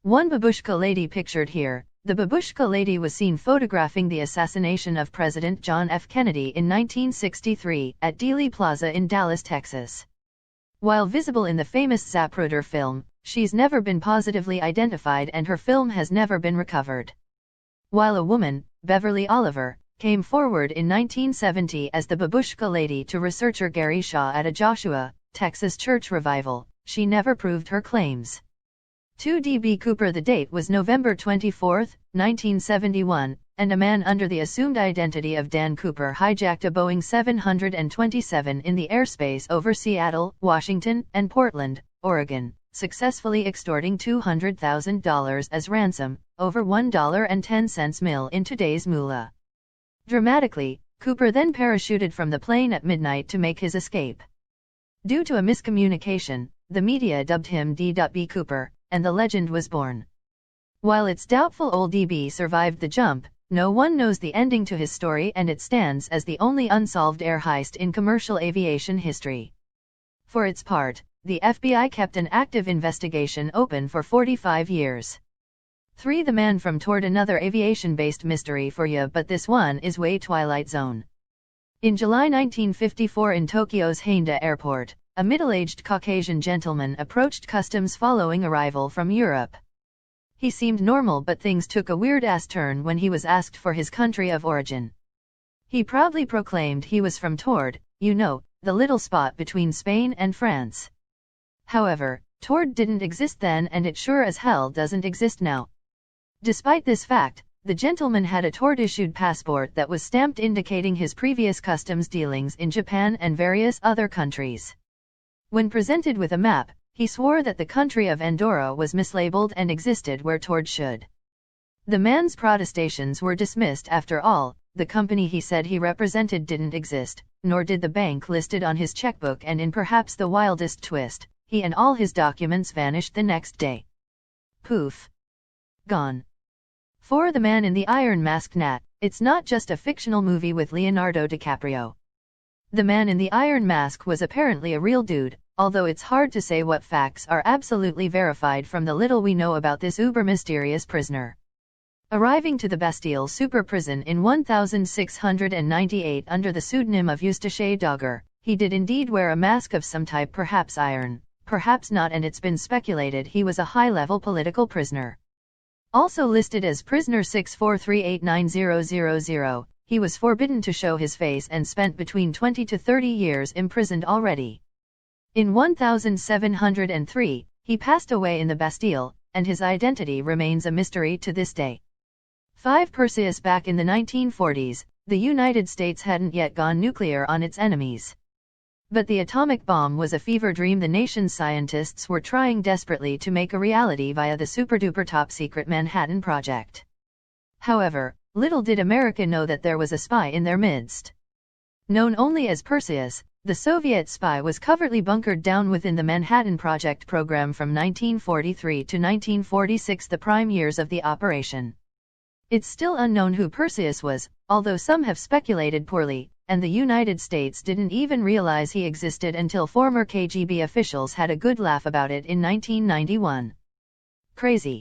One babushka lady pictured here. The babushka lady was seen photographing the assassination of President John F. Kennedy in 1963 at Dealey Plaza in Dallas, Texas. While visible in the famous Zapruder film, she's never been positively identified and her film has never been recovered. While a woman, Beverly Oliver, came forward in 1970 as the babushka lady to researcher Gary Shaw at a Joshua, Texas church revival, she never proved her claims. 2DB Cooper. The date was November 24, 1971, and a man under the assumed identity of Dan Cooper hijacked a Boeing 727 in the airspace over Seattle, Washington, and Portland, Oregon, successfully extorting $200,000 as ransom, over $1.10 mil in today's moolah. Dramatically, Cooper then parachuted from the plane at midnight to make his escape. Due to a miscommunication, the media dubbed him D.B. Cooper, and the legend was born. While it's doubtful old DB survived the jump, no one knows the ending to his story and it stands as the only unsolved air heist in commercial aviation history. For its part, the FBI kept an active investigation open for 45 years. 3. The Man from Taured. Another aviation-based mystery for you, but this one is way Twilight Zone. In July 1954 in Tokyo's Haneda Airport, a middle-aged Caucasian gentleman approached customs following arrival from Europe. He seemed normal, but things took a weird-ass turn when he was asked for his country of origin. He proudly proclaimed he was from Taured, you know, the little spot between Spain and France. However, Taured didn't exist then and it sure as hell doesn't exist now. Despite this fact, the gentleman had a Taured-issued passport that was stamped indicating his previous customs dealings in Japan and various other countries. When presented with a map, he swore that the country of Andorra was mislabeled and existed where Taured should. The man's protestations were dismissed after all. The company he said he represented didn't exist, nor did the bank listed on his checkbook, and in perhaps the wildest twist, he and all his documents vanished the next day. Poof. Gone. 4. The Man in the Iron Mask. Nat, it's not just a fictional movie with Leonardo DiCaprio. The Man in the Iron Mask was apparently a real dude, although it's hard to say what facts are absolutely verified from the little we know about this uber-mysterious prisoner. Arriving to the Bastille super prison in 1698 under the pseudonym of Eustache Dogger, he did indeed wear a mask of some type, perhaps iron, perhaps not, and it's been speculated he was a high-level political prisoner. Also listed as prisoner 6438900, he was forbidden to show his face and spent between 20 to 30 years imprisoned already. In 1703, he passed away in the Bastille, and his identity remains a mystery to this day. 5. Perseus. Back in the 1940s, the United States hadn't yet gone nuclear on its enemies. But the atomic bomb was a fever dream the nation's scientists were trying desperately to make a reality via the super-duper top-secret Manhattan Project. However, little did America know that there was a spy in their midst. Known only as Perseus, the Soviet spy was covertly bunkered down within the Manhattan Project program from 1943 to 1946, the prime years of the operation. It's still unknown who Perseus was, although some have speculated poorly, and the United States didn't even realize he existed until former KGB officials had a good laugh about it in 1991. Crazy.